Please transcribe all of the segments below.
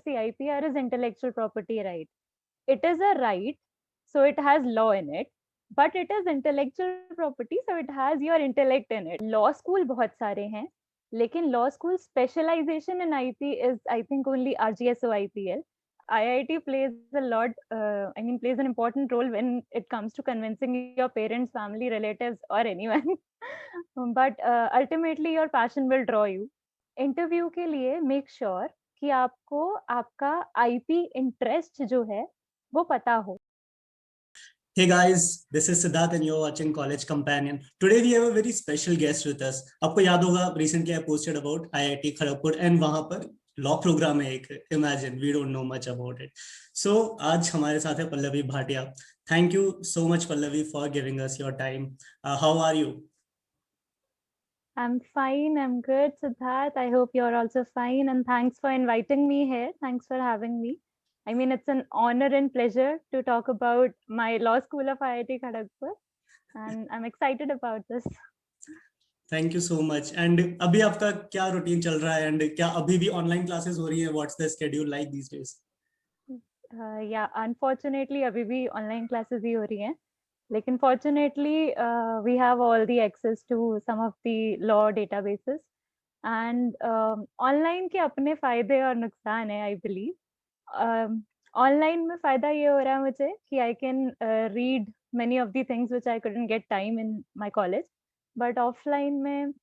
see, IPR is intellectual property right. It is a right, so it has law in it, but it is intellectual property, so it has your intellect in it. Law school बहुत सारे हैं, लेकिन law school specialization in IP is, I think, only RGSO IPL. IIT plays a lot, plays an important role when it comes to convincing your parents, family, relatives, or anyone. But ultimately, your passion will draw you. Interview के लिए make sure कि आपको आपका IP interest जो है वो पता हो. Hey guys, this is Siddharth and you're watching College Companion. Today we have a very special guest with us. आपको याद होगा recently I posted about IIT Kharagpur and वहाँ पर law program है एक. Imagine we don't know much about it. So आज हमारे साथ है Pallavi Bhatia. Thank you so much Pallavi for giving us your time. How are you? I'm fine. I'm good, Siddharth. I hope you're also fine. And thanks for inviting me here. Thanks for having me. I mean, it's an honor and pleasure to talk about my law school of IIT Kharagpur. And I'm excited about this. Thank you so much. And अभी आपका क्या routine चल रहा है? And क्या अभी भी online classes हो रही हैं? What's the schedule like these days? Yeah, unfortunately, अभी भी online classes ही हो रही हैं. Lekin fortunately, we have all the access to some of the law databases. And online के अपने फायदे और नुकसान है, I believe. Online में फायदा ये हो रहा है मुझे कि I can read many of the things which I couldn't get time in my college. But offline में,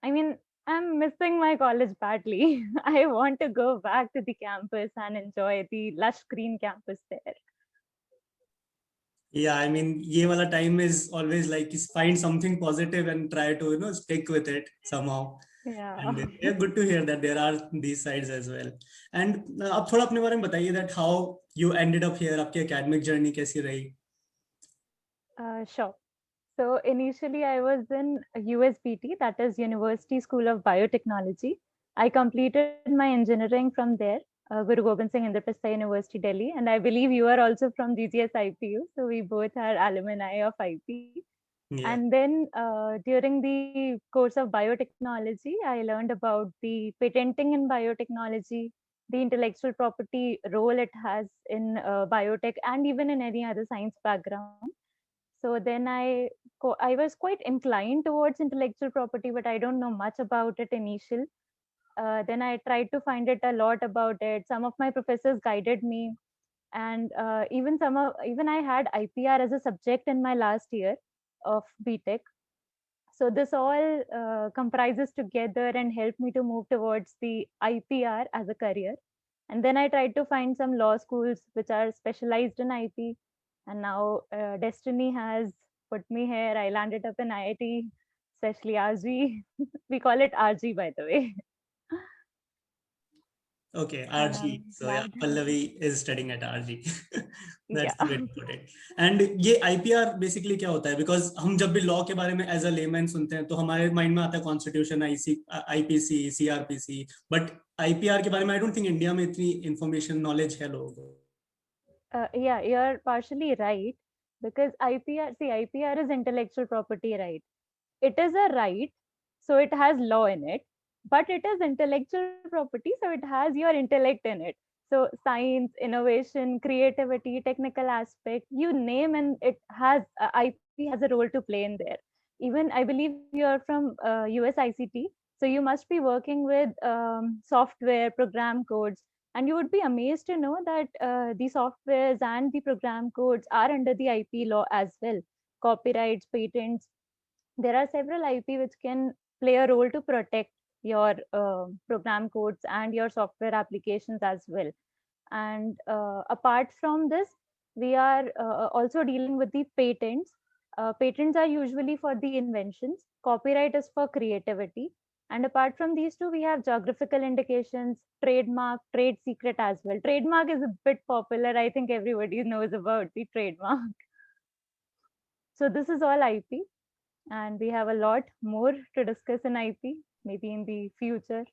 I mean, I'm missing my college badly. I want to go back to the campus and enjoy the lush green campus there. Yeah, I mean, ये वाला time is always like find something positive and try to stick with it somehow. Yeah. And yeah, good to hear that there are these sides as well. And आप थोड़ा अपने बारे में बताइए that how you ended up here, आपकी academic journey कैसी रही? Sure. So initially I was in USBT, that is University School of Biotechnology. I completed my engineering from there, Guru Gobind Singh Indraprastha University, Delhi. And I believe you are also from GGS IPU. So we both are alumni of IP. Yeah. And then during the course of biotechnology, I learned about the patenting in biotechnology, the intellectual property role it has in biotech and even in any other science background. So then I was quite inclined towards intellectual property, but I don't know much about it initial. Then I tried to find it a lot about it. Some of my professors guided me, and even I had IPR as a subject in my last year of BTech. So this all comprises together and helped me to move towards the IPR as a career. And then I tried to find some law schools which are specialized in IP. And now destiny has put me here. I landed up in IIT, especially RG. We call it RG, by the way. Okay, And RG. I'm So yeah, glad. Pallavi is studying at RG. That's the Yeah. way to put it. And ये IPR basically क्या होता है? Because हम जब भी law के बारे में as a layman सुनते हैं, तो हमारे mind में आता है Constitution, IPC, CRPC. But IPR के बारे में I don't think India में इतनी information knowledge है लोगों को. Yeah, you're partially right because IPR is intellectual property right. It is a right, so it has law in it, but it is intellectual property, so it has your intellect in it. So science, innovation, creativity, technical aspect, you name, and it has IP has a role to play in there. Even I believe you're from US ICT, so you must be working with software, program codes, and you would be amazed to know that the softwares and the program codes are under the IP law as well. Copyrights, patents, there are several IP which can play a role to protect your program codes and your software applications as well. And apart from this, we are also dealing with the patents. Patents are usually for the inventions. Copyright is for creativity. And apart from these two, we have geographical indications, trademark, trade secret as well. Trademark is a bit popular. I think everybody knows about the trademark. So this is all IP. And we have a lot more to discuss in IP, maybe in the future.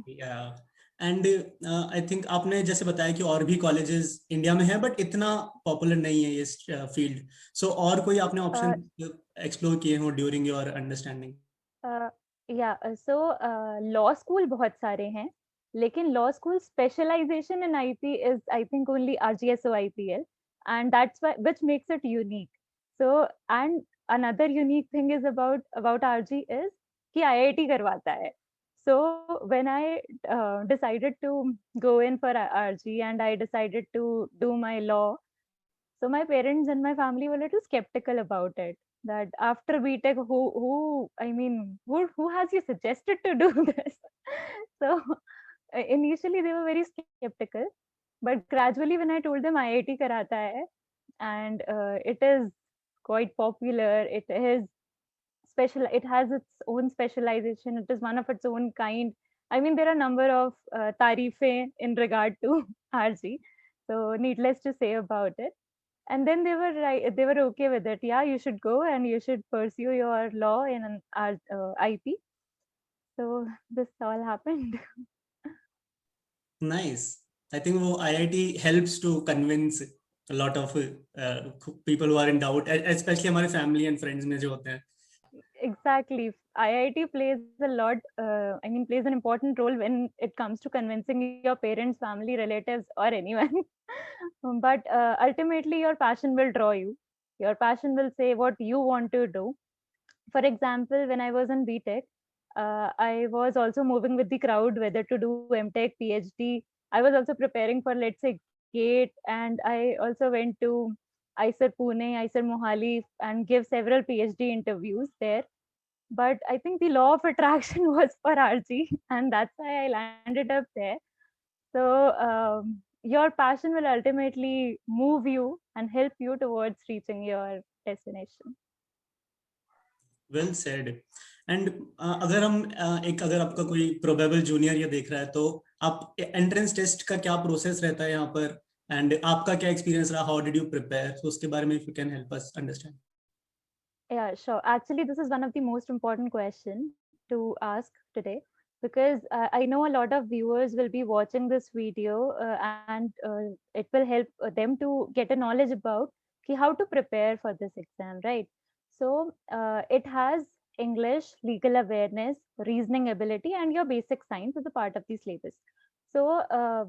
Yeah. And I think आपने जैसे बताया कि और भी colleges India में है but इतना popular नहीं है इस field. So और कोई आपने option explore किए हो during your understanding? Yeah, so law school बहुत सारे हैं, लेकिन law school specialization in IP is I think only RGSO IPL, and that's why which makes it unique. So and another unique thing is about RG is कि IIT करवाता है. So when I decided to go in for RG and I decided to do my law, so my parents and my family were a little skeptical about it. That after BTech, who I mean, who has you suggested to do this? So initially they were very skeptical, but gradually when I told them IIT karata hai, and it is quite popular, it is special, it has its own specialization, it is one of its own kind. I mean, there are a number of tarife in regard to RG, so needless to say about it. And then they were right, they were okay with it. Yeah, you should go and you should pursue your law in an IP. So this all happened. Nice. I think वो IIT helps to convince a lot of people who are in doubt, especially हमारे family and friends में जो होते हैं. Exactly. IIT plays a lot, I mean, plays an important role when it comes to convincing your parents, family, relatives, or anyone. But ultimately, your passion will draw you. Your passion will say what you want to do. For example, when I was in BTech, I was also moving with the crowd whether to do MTech, PhD. I was also preparing for, let's say, GATE, and I also went to IISER Pune, IISER Mohali, and give several PhD interviews there. But I think the law of attraction was for RG, and that's why I landed up there. So your passion will ultimately move you and help you towards reaching your destination. Well said. And अगर हम अगर आपका कोई probable junior ये देख रहा है तो आप एंट्रेंस टेस्ट का क्या प्रोसेस रहता है यहाँ पर, एंड आपका क्या एक्सपीरियंस रहा, हाउ डिड यू प्रिपेयर, तो उसके बारे में if you can help us understand. Yeah, sure. Actually, this is one of the most important questions to ask today, because I know a lot of viewers will be watching this video, and it will help them to get a knowledge about how to prepare for this exam, right? So it has English, legal awareness, reasoning ability, and your basic science as a part of the syllabus. So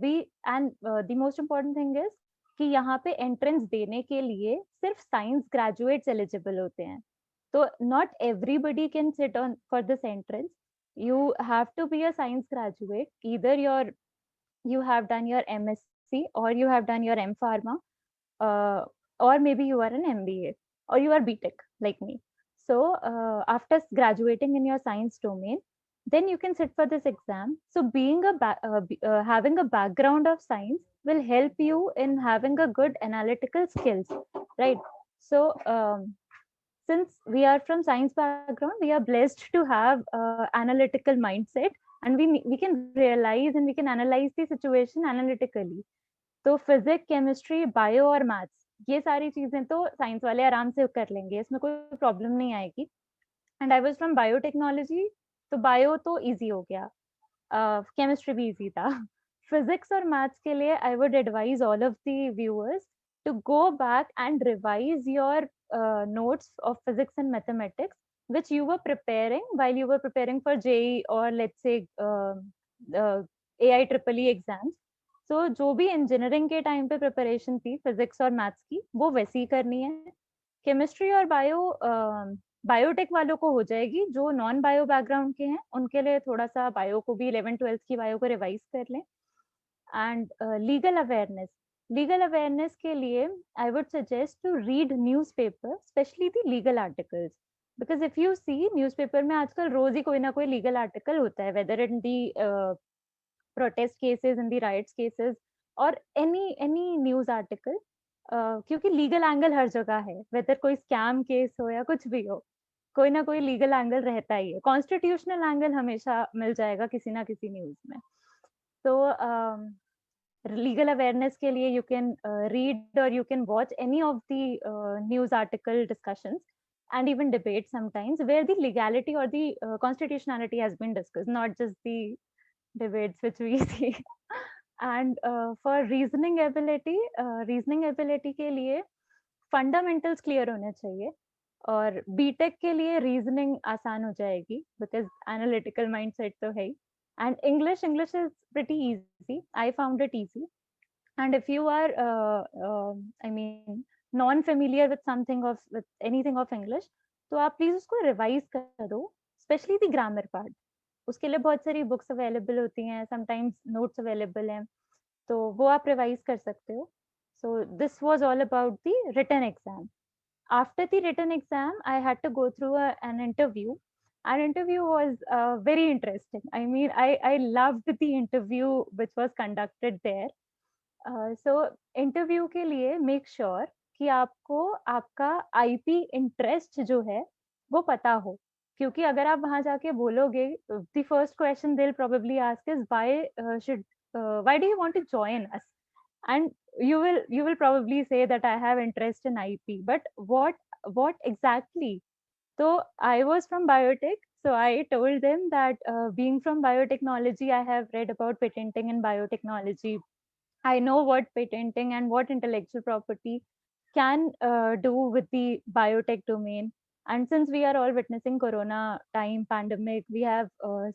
the most important thing is कि यहाँ पे entrance देने के लिए सिर्फ science graduates eligible होते हैं. So not everybody can sit on for this entrance. You have to be a science graduate. Either you have done your MSc or you have done your M Pharma, or maybe you are an MBA or you are BTech like me. So after graduating in your science domain, then you can sit for this exam. So being having a background of science will help you in having a good analytical skills, right? So since we are from science background, we are blessed to have analytical mindset, and we can realize and we can analyze the situation analytically. तो physics, chemistry, bio और maths, ये सारी चीजें तो science वाले आराम से कर लेंगे, इसमें कोई प्रॉब्लम नहीं आएगी. And I was from biotechnology, तो बायो तो इजी हो गया, केमिस्ट्री भी इजी था. फिजिक्स और मैथ्स के लिए I would advise all of the viewers to go back and revise your notes of physics and mathematics which you were preparing while you were preparing for JEE or let's say AIEEE exams. So जो भी engineering के time पे preparation थी physics और maths की, वो वैसी ही करनी है. केमिस्ट्री और बायोटेक वालों को हो जाएगी. जो नॉन बायो बैकग्राउंड के हैं उनके लिए थोड़ा सा बायो को भी 11th-12th की बायो को रिवाइज कर लें. एंड लीगल अवेयरनेस के लिए I would suggest to read newspaper, specially the legal articles, because if you see newspaper में आजकल रोज ही कोई ना कोई लीगल आर्टिकल होता है, वेदर इन दी प्रोटेस्ट केसेस, इन दी राइट्स केसेस, और एनी न्यूज आर्टिकल, क्योंकि लीगल एंगल हर जगह है, वेदर कोई स्कैम केस हो या कुछ भी हो, कोई ना कोई लीगल एंगल रहता ही है. कॉन्स्टिट्यूशनल एंगल हमेशा मिल जाएगा किसी ना किसी न्यूज में. तो legal awareness के लिए you can read or you can watch any of the news article discussions and even debate sometimes where the legality or the constitutionality has been discussed, not just the debates which we see. And for reasoning ability के लिए fundamentals clear होने चाहिए, और BTech के लिए reasoning आसान हो जाएगी बिकॉज एनालिटिकल माइंडसेट तो है ही. And English is pretty easy. I found it easy. And if you are I mean non familiar with something of with anything of English, तो आप प्लीज उसको रिवाइज कर दो, स्पेशली द ग्रामर पार्ट. उसके लिए बहुत सारी बुक्स अवेलेबल होती हैं, समटाइम्स नोट्स अवेलेबल हैं, तो वो आप रिवाइज कर सकते हो. So this was all about the written exam. After the written exam, I had to go through an interview. An interview was very interesting. I mean, I loved the interview which was conducted there. So interview के लिए make sure कि आपको आपका IP interest जो है वो पता हो, क्योंकि अगर आप वहां जाके बोलोगे, the first question they will probably ask is why do you want to join us, and you will probably say that I have interest in IP, but what exactly? So I was from biotech, so I told them that being from biotechnology, I have read about patenting in biotechnology. I know what patenting and what intellectual property can do with the biotech domain. And since we are all witnessing Corona time pandemic, we have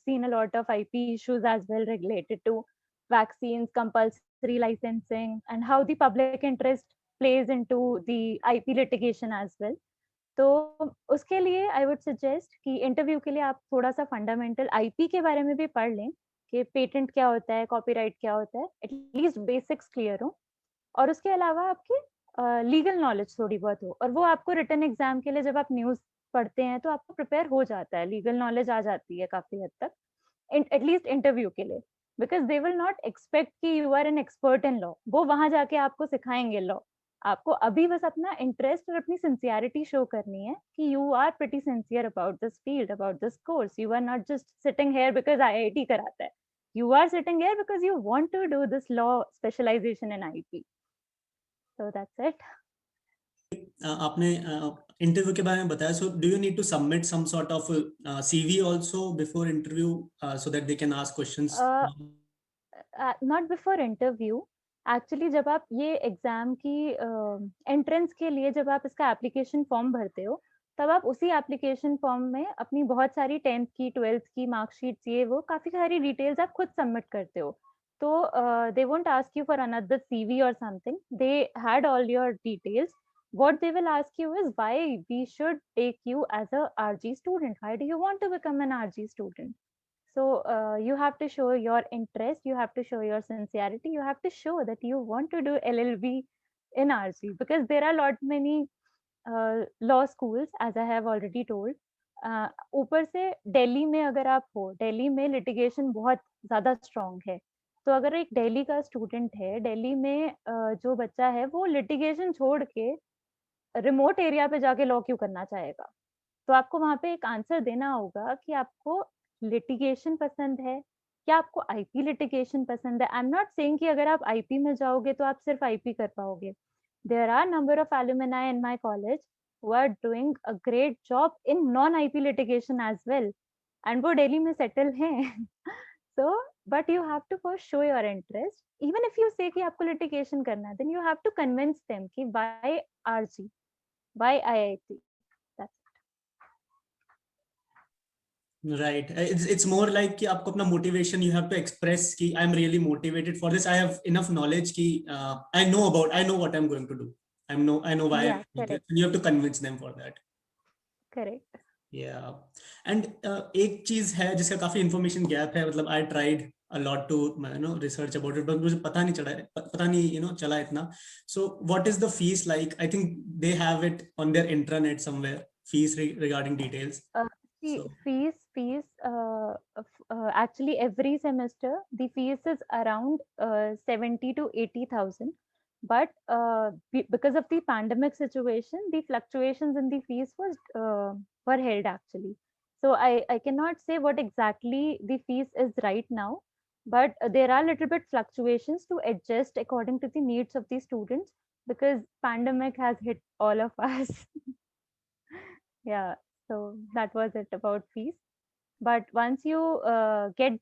seen a lot of IP issues as well related to vaccines, compulsory licensing, and how the public interest plays into the IP litigation as well. तो उसके लिए I would suggest कि interview के लिए आप थोड़ा सा fundamental IP के बारे में भी पढ़ लें कि पेटेंट क्या होता है, कॉपीराइट क्या होता है, एटलीस्ट बेसिक्स क्लियर हो. और उसके अलावा आपकी लीगल नॉलेज थोड़ी बहुत हो, और वो आपको रिटन एग्जाम के लिए जब आप न्यूज़ पढ़ते हैं तो आपको प्रिपेयर हो जाता है, लीगल नॉलेज आ जाती है काफ़ी हद तक, एटलीस्ट इंटरव्यू के लिए. Because they will not expect कि you are an expert in law, वो वहाँ जाके आपको सिखाएँगे लॉ. आपको अभी बस अपना इंटरेस्ट और अपनी सिंसियरिटी शो करनी है कि you are pretty sincere about this field, about this course. You are not just sitting here because IIT कराता है. You are sitting here because you want to do this law specialization in IP. So that's it. आपने interview के बारे में बताया, so do you need to submit some sort of CV also before interview so that they can ask questions? Not before interview. Actually जब आप ये exam की entrance के लिए जब आप इसका एप्लीकेशन फॉर्म भरते हो, तब आप उसी एप्लीकेशन फॉर्म में अपनी बहुत सारी 10th की 12th की मार्कशीट्स, ये वो काफ़ी सारी डिटेल्स आप खुद सबमिट करते हो. तो they won't ask you for another CV और something. They had all your details. What they will ask you is why we should take you as a RG student. Why do you want to become an RG student? So you have to show your interest, you have to show your sincerity, you have to show that you want to do LLB in RG, because there are lot many law schools, as I have already told. ऊपर से दिल्ली में अगर आप हो, दिल्ली में litigation बहुत ज़्यादा strong है. तो अगर एक दिल्ली का स्टूडेंट है, दिल्ली में जो बच्चा है वो लिटिगेशन छोड़ के रिमोट एरिया पे जाके लॉ क्यों करना चाहेगा? तो आपको वहाँ पे एक आंसर देना होगा कि आपको लिटिगेशन पसंद है, क्या आपको आईपी लिटिगेशन पसंद है? आई एम नॉट सेइंग कि अगर आप आईपी में जाओगे तो आप सिर्फ आईपी कर पाओगे. There are number of alumni in my college who are doing a great job in non IP litigation as well, and वो दिल्ली में सेटल हैं. So but you have to first show your interest. Even if you say कि आपको litigation करना है, then you have to convince them कि why RG, why IIT. Right. It's more like कि आपको अपना motivation you have to express कि I'm really motivated for this. I have enough knowledge कि I know what I'm going to do. I know why Yeah, I'm doing this. correct. You have to convince them for that. Correct. Yeah. And एक चीज है जिसका काफी information gap है. मतलब I tried a lot to research about it, but मुझे पता नहीं चला इतना. So what is the fees like? I think they have it on their intranet somewhere. Fees regarding details. See, So fees, actually every semester the fees is around 70 to 80,000. But because of the pandemic situation, the fluctuations in the fees were held actually. So I cannot say what exactly the fees is right now, but there are little bit fluctuations to adjust according to the needs of the students, because pandemic has hit all of us. Yeah, so that was it about fees. But once you crack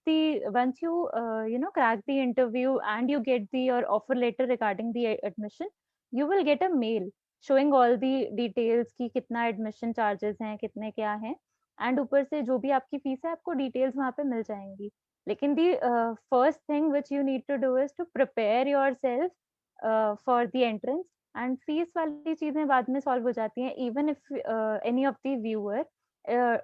the interview and you get your offer letter regarding the admission, you will get a mail showing all the details कि कितना admission charges हैं, कितने क्या हैं, and ऊपर से जो भी आपकी फीस है आपको details वहाँ पे मिल जाएंगी. लेकिन the first thing which you need to do is to prepare yourself for the entrance, and fees वाली चीजें बाद में solve हो जाती हैं. Even if any of the viewer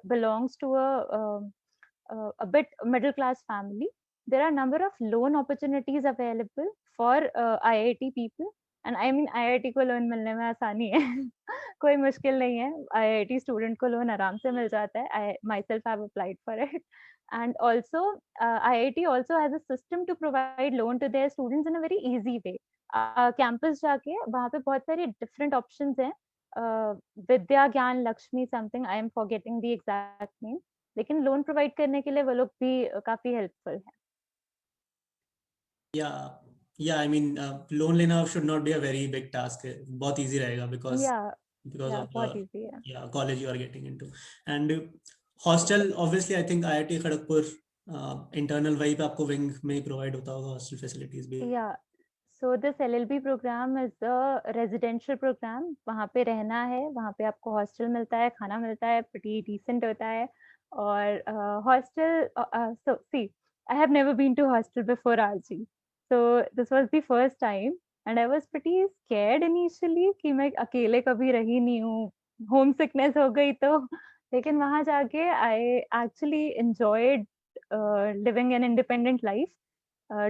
belongs to a bit middle class family, there are number of loan opportunities available for IIT people. And I mean IIT को loan मिलने में आसानी है. कोई मुश्किल नहीं है. IIT स्टूडेंट को लोन आराम से मिल जाता है. I myself have applied for it. And also IIT also has a system to provide loan to their students in a very easy way. Campus जाके वहाँ पे बहुत सारे डिफरेंट ऑप्शंस हैं. विद्या ज्ञान Lakshmi something, I am forgetting the exact name, लेकिन loan provide करने के लिए वो लोग भी काफी हेल्पफुल है. या आई मीन लोन लेना should not be a very big task. बहुत easy रहेगा because या of बहुत इजी है. college you are getting into. And hostel obviously I think IIT Kharagpur internal वहीं पे आपको wing में ही provide होता होगा hostel facilities भी. या so this LLB programme is a residential programme. वहाँ पे रहना है, वहाँ पे आपको हॉस्टल मिलता है, खाना मिलता है, pretty decent होता है. और hostel, so see, I have never been to hostel before RG, so this was the first time and I was pretty scared initially कि मैं अकेले कभी रही नहीं हूँ, होम सिकनेस हो गई तो. लेकिन वहाँ जाके I actually enjoyed living an independent life,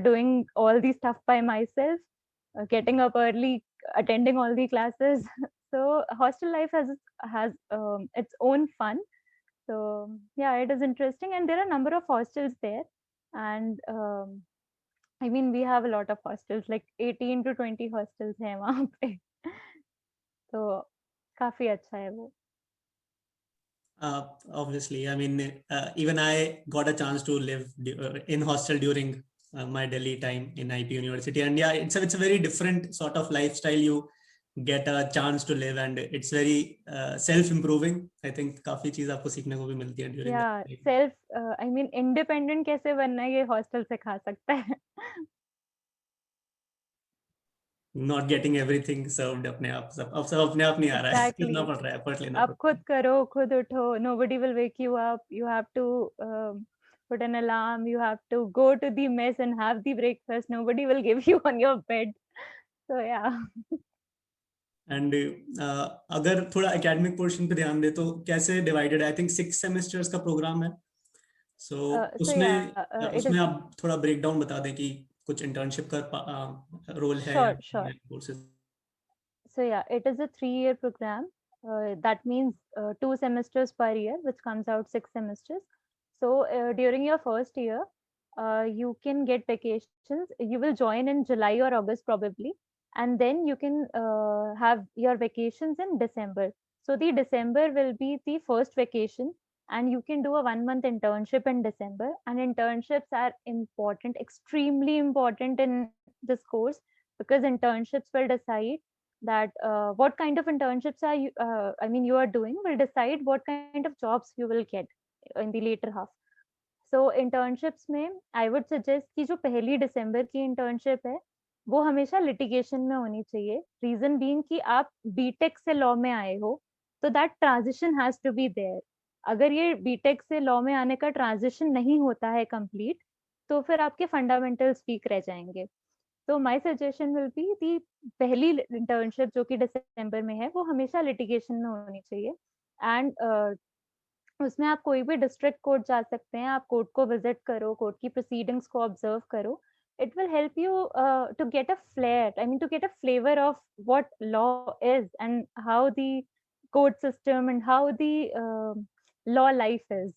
doing all the stuff by myself, getting up early, attending all the classes. So hostel life has its own fun. So yeah, it is interesting, and there are a number of hostels there, and I mean we have a lot of hostels, like 18 to 20 hostels हैं वहाँ पे. तो काफी अच्छा है वो. Obviously, I mean, even I got a chance to live in hostel during my Delhi time in IP University, and yeah, it's a very different sort of lifestyle you get a chance to live, and it's very self-improving. I think काफी चीज आपको सीखने को भी मिलती है during that time. Self I mean independent कैसे बनना है ये हॉस्टल सिखा सकता है. Not getting everything served अपने आप, सब अपने आप नहीं आ रहा है. करना Exactly. पड़ रहा है, effort लेना आप पड़ता खुद है. करो, खुद उठो. Nobody will wake you up. You have to put an alarm. You have to go to the mess and have the breakfast. Nobody will give you on your bed. So yeah. And अगर थोड़ा academic portion पे ध्यान दे तो कैसे divided है? I think 6 semesters का programme है. सो So yeah, it उसमें is. आप थोड़ा ब्रेकडाउन बता दें कि कुछ इंटर्नशिप का रोल है या Sure. Courses. So yeah, it is a 3-year program. That means 2 semesters per year, which comes out 6 semesters. So during your first year, you can get vacations. You will join in July or August probably, and then you can have your vacations in December. So the December will be the first vacation, and you can do a 1-month internship in December. And internships are important, extremely important in this course, because internships will decide that what kind of internships are you I mean you are doing will decide what kind of jobs you will get in the later half. So internships में I would suggest कि जो पहली दिसंबर की internship है वो हमेशा litigation में होनी चाहिए. Reason being कि आप बीटेक से लॉ में आए हो, तो that transition has to be there. अगर ये बीटेक से लॉ में आने का ट्रांजिशन नहीं होता है कंप्लीट, तो फिर आपके फंडामेंटल्स वीक रह जाएंगे. तो my suggestion will be the पहली इंटर्नशिप जो कि दिसंबर में है वो हमेशा लिटिगेशन में होनी चाहिए. एंड उसमें आप कोई भी डिस्ट्रिक्ट कोर्ट जा सकते हैं. आप कोर्ट को विजिट करो, कोर्ट की प्रोसीडिंग्स को ऑब्जर्व करो. It will help you to get a flair, I mean to get a flavour of what law is and how the court system and how the law life is.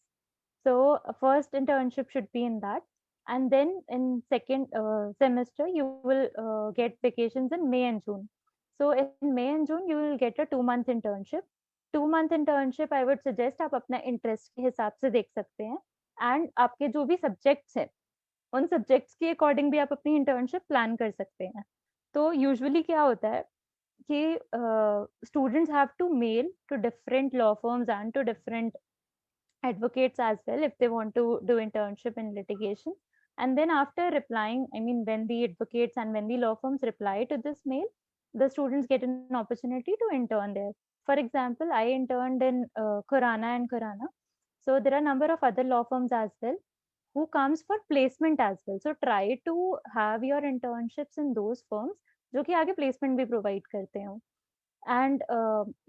So first internship should be in that, and then in second semester you will get vacations in May and June. So in May and June you will get a 2-month internship. 2-month internship I would suggest आप अपना interest के हिसाब से देख सकते हैं, and आपके जो भी subjects हैं उन subjects के according भी आप अपनी internship plan कर सकते हैं. तो usually क्या होता है कि students have to mail to different law firms and to different advocates as well if they want to do internship in litigation. And then after replying, I mean when the advocates and when the law firms reply to this mail, the students get an opportunity to intern there. For example, I interned in Khurana and Khurana. So there are a number of other law firms as well. who comes for placement as well. So try to have your internships in those firms जो कि आगे placement भी provide करते हो. And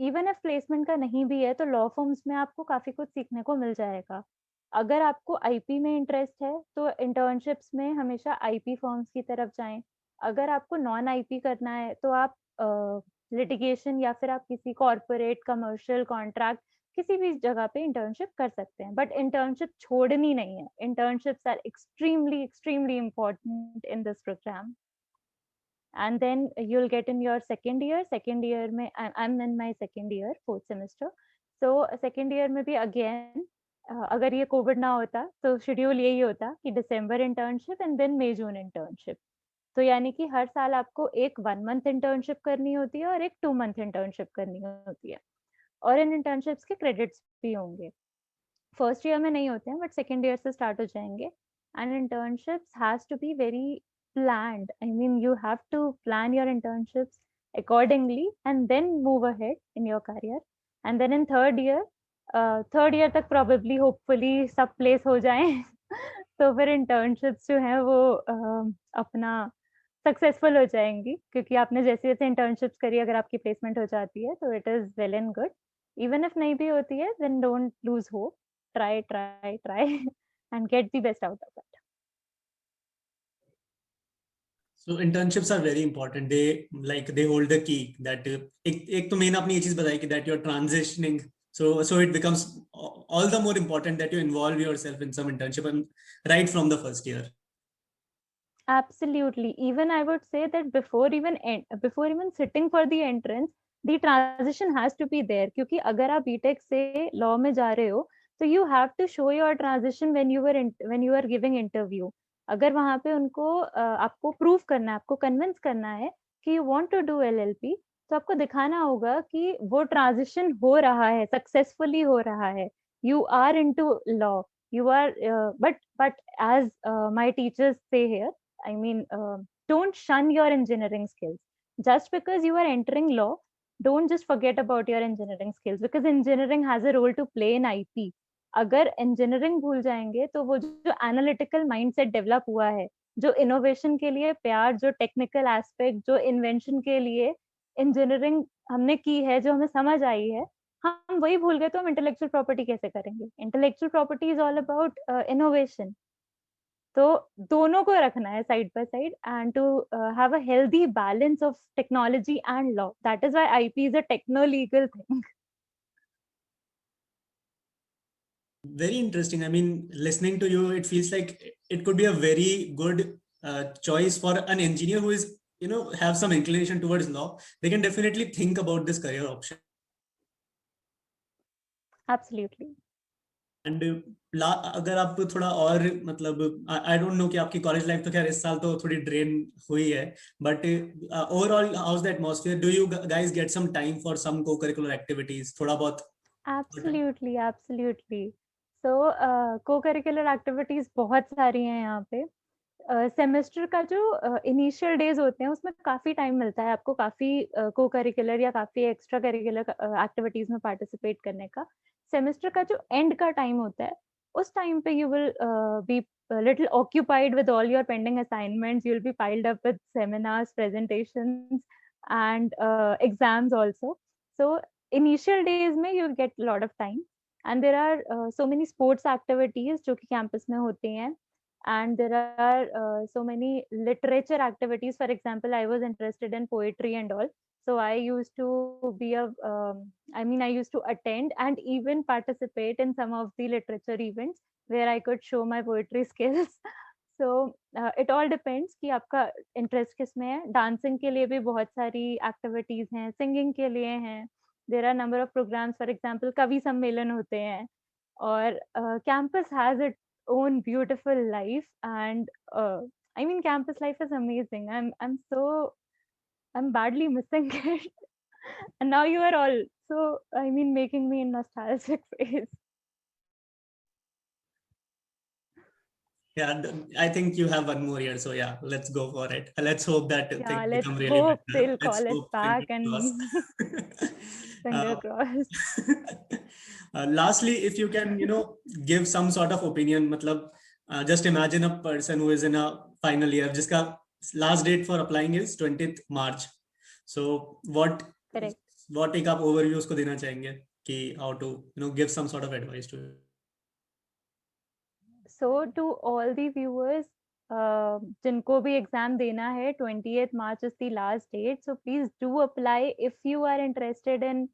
even if placement का नहीं भी है तो law firms में आपको काफी कुछ सीखने को मिल जाएगा. अगर आपको IP में इंटरेस्ट है तो internships में हमेशा IP firms की तरफ जाएं. अगर आपको नॉन IP करना है तो आप लिटिगेशन या फिर आप किसी कॉर्पोरेट कमर्शियल कॉन्ट्रैक्ट किसी भी जगह पे इंटर्नशिप कर सकते हैं, बट इंटर्नशिप छोड़नी नहीं है. Internships are extremely extremely important in this programme. And then you'll get in your second year में I'm in my second year, fourth semester. So second year में भी again अगर ये कोविड ना होता तो शेड्यूल यही होता कि दिसंबर इंटर्नशिप एंड देन मई जून इंटर्नशिप. तो यानी कि हर साल आपको एक 1 मंथ इंटर्नशिप करनी होती है और एक 2 मंथ इंटर्नशिप करनी होती है. और इन इंटर्नशिप्स के क्रेडिट्स भी होंगे. फर्स्ट ईयर में नहीं होते हैं बट सेकेंड ईयर से स्टार्ट हो जाएंगे. And internships has to be very planned. I mean, you have to plan your internships accordingly and then move ahead in your career. And then in third year तक probably hopefully सब place हो जाएं. तो फिर internships जो हैं वो अपना सक्सेसफुल हो जाएंगी क्योंकि आपने जैसे जैसे इंटर्नशिप्स करी अगर आपकी प्लेसमेंट हो जाती है तो it is well and good. Even if नहीं भी होती है then don't lose hope. Try try try and get the best out of it. So internships are very important. They hold the key that एक तो main आपने ये चीज बताई कि that you're transitioning. So it becomes all the more important that you involve yourself in some internship and right from the first year. Absolutely. Even I would say that before even sitting for the entrance, the transition has to be there. क्योंकि अगर आप BTech से law में जा रहे हो तो you have to show your transition when you are giving interview. अगर वहाँ पे उनको आपको प्रूव करना है, आपको कन्विंस करना है कि you want to do LLB, तो आपको दिखाना होगा कि वो ट्रांजिशन हो रहा है, सक्सेसफुली हो रहा है. You are into law, you are but as my teachers say here, I mean, don't shun your engineering skills. Just because you are entering law, don't just forget about your engineering skills because engineering has a role to play in IP. अगर engineering भूल जाएंगे तो वो जो analytical mindset develop हुआ है, जो innovation के लिए प्यार, जो टेक्निकल एस्पेक्ट, जो इन्वेंशन के लिए इंजीनियरिंग हमने की है, जो हमें समझ आई है, हम वही भूल गए तो हम इंटेलेक्चुअल प्रॉपर्टी कैसे करेंगे? Intellectual property is all about innovation. तो दोनों को रखना है side by side and to have a healthy balance of technology and law. That is why IP is a techno legal thing. Very interesting. I mean, listening to you, it feels like it could be a very good choice for an engineer who is, have some inclination towards law. They can definitely think about this career option. Absolutely. And अगर आप थोड़ा और मतलब I don't know कि आपकी college life तो खैर इस साल तो थोड़ी ड्रेन हुई है, but overall how is the atmosphere? Do you guys get some time for some co curricular activities? थोड़ा बहुत. एब्सोल्युटली. सो को करिकुलर एक्टिविटीज बहुत सारी हैं यहाँ पे. सेमेस्टर का जो इनिशियल डेज होते हैं उसमें काफी टाइम मिलता है आपको काफी को करिकुलर या काफी एक्स्ट्रा करिकुलर एक्टिविटीज में पार्टिसिपेट करने का. सेमेस्टर का जो एंड का टाइम होता है उस टाइम पे you will be little occupied with all your pending assignments. You'll be piled up with seminars, presentations, and exams also. So initial days में you'll get a lot of time, and there are so many sports activities जो कि campus में होती हैं, and there are so many literature activities. For example, I was interested in poetry and all, so I used to be I used to attend and even participate in some of the literature events where I could show my poetry skills. So it all depends कि आपका interest किस में है. Dancing के लिए भी बहुत सारी activities हैं, singing के लिए हैं. There are number of programs. For example, कवि सम्मेलन होते हैं. और campus has its own beautiful life, and I mean, campus life is amazing. I'm badly missing it. And now you are all so, I mean, making me in nostalgic phase. Yeah, I think you have one more year, so yeah, let's go for it. Let's hope that things Let's become really hope better. they'll Let's call us hope, back fingers and crossed. finger crossed. Lastly, if you can, give some sort of opinion, मतलब Just imagine a person who is in a final year, जिसका last date for applying is 20th March. So Correct. what एक आप overview उसको देना चाहेंगे कि how to give some sort of advice to it? So to all the viewers, जिनको भी exam देना है, 20th March is the last date, so please do apply if you are interested in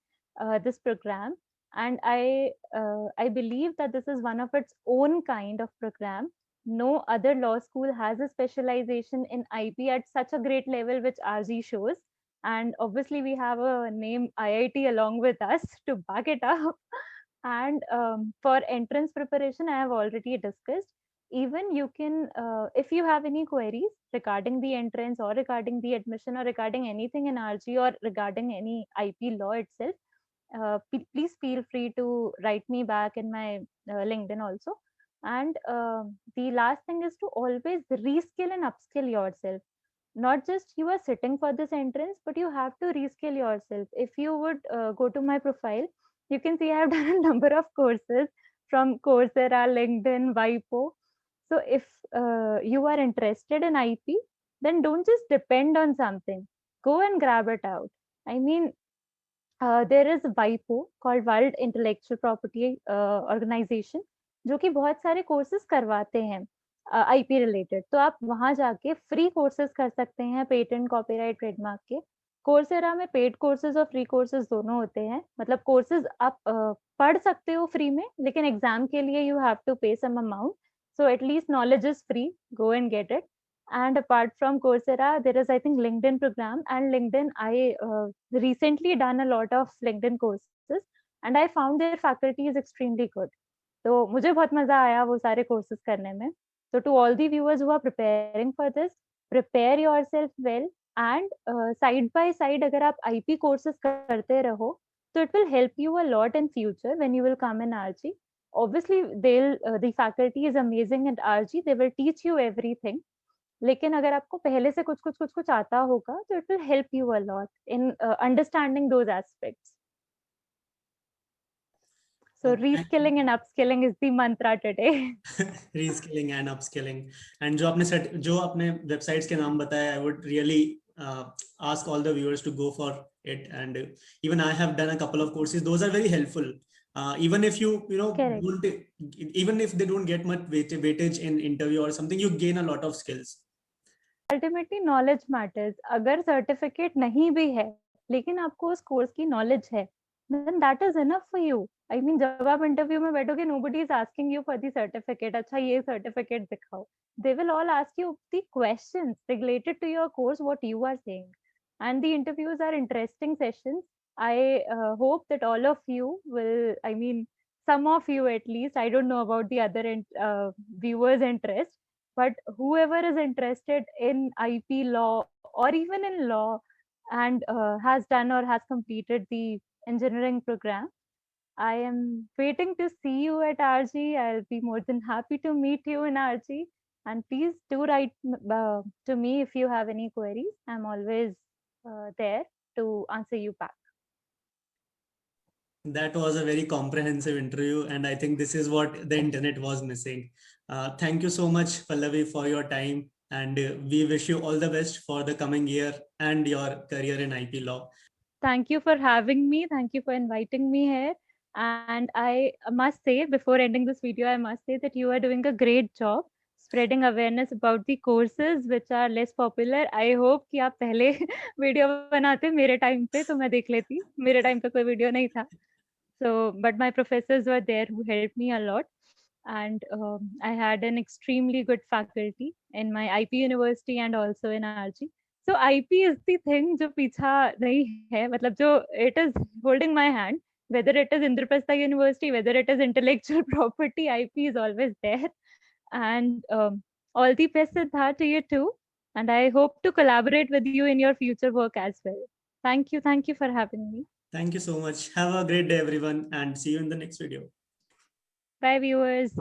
this program. And I believe that this is one of its own kind of program. No other law school has a specialization in IP at such a great level which RG shows. And obviously we have a name IIT along with us to back it up. And for entrance preparation, I have already discussed. Even you can, if you have any queries regarding the entrance or regarding the admission or regarding anything in RG or regarding any IP law itself, please feel free to write me back in my LinkedIn also. And the last thing is to always reskill and upskill yourself. Not just you are sitting for this entrance, but you have to reskill yourself. If you would go to my profile, you can see I have done a number of courses from Coursera, LinkedIn, Vipo. So if you are interested in IP, then don't just depend on something. Go and grab it out. I mean, there is WIPO called World Intellectual Property Organization, जो कि बहुत सारे courses करवाते हैं IP related. तो आप वहां जाके फ्री कोर्सेज कर सकते हैं पेटेंट, कॉपीराइट, ट्रेडमार्क के. कोर्सेरा में पेड कोर्सेज और फ्री कोर्सेज दोनों होते हैं. मतलब कोर्सेज आप पढ़ सकते हो फ्री में, लेकिन एग्जाम के लिए you have to pay some amount. So at least knowledge is free. Go and get it. And apart from Coursera, there is, I think, LinkedIn program. And LinkedIn, I recently done a lot of LinkedIn courses, and I found their faculty is extremely good. तो मुझे बहुत मजा आया वो सारे courses करने में. So to all the viewers who are preparing for this, prepare yourself well. And side by side, अगर आप IP courses करते रहो, so it will help you a lot in future when you will come in RG. Obviously, the faculty is amazing at RG. They will teach you everything. लेकिन अगर आपको पहले से कुछ आता होगा, तो it will help you a lot in understanding those aspects. So reskilling and upskilling is the mantra today. Reskilling and upskilling. And जो आपने websites के नाम बताया, I would really ask all the viewers to go for it. And even I have done a couple of courses. Those are very helpful. Even if you don't, even if they don't get much weightage in interview or something, you gain a lot of skills. Ultimately, knowledge matters. अगर certificate नहीं भी है, लेकिन आपको उस course की knowledge है, then that is enough for you. I mean, जब आप interview में बैठोगे, nobody is asking you for the certificate. अच्छा, ये certificate दिखाओ. They will all ask you the questions related to your course, what you are saying. And the interviews are interesting sessions. I hope that all of you will, I mean, some of you at least, I don't know about the other viewers' interest, but whoever is interested in IP law or even in law and has done or has completed the engineering program, I am waiting to see you at RG. I'll be more than happy to meet you in RG. And please do write to me if you have any queries. I'm always there to answer you back. That was a very comprehensive interview, and I think this is what the internet was missing. Thank you so much, Pallavi, for your time, and we wish you all the best for the coming year and your career in IP law. Thank you for having me. Thank you for inviting me here. And I must say, before ending this video, I must say that you are doing a great job spreading awareness about the courses which are less popular. I hope कि आप पहले video बनाते मेरे time पे तो मैं देख लेती. मेरे टाइम पे कोई वीडियो नहीं था. So, but my professors were there who helped me a lot. And I had an extremely good faculty in my IP university and also in RG. So IP is the thing जो पीछा नहीं है, मतलब जो it is holding my hand, whether it is Indraprastha University, whether it is intellectual property, IP is always there. And all the best, Siddharth, to you too. And I hope to collaborate with you in your future work as well. Thank you for having me. Thank you so much. Have a great day, everyone, and see you in the next video. Bye, viewers.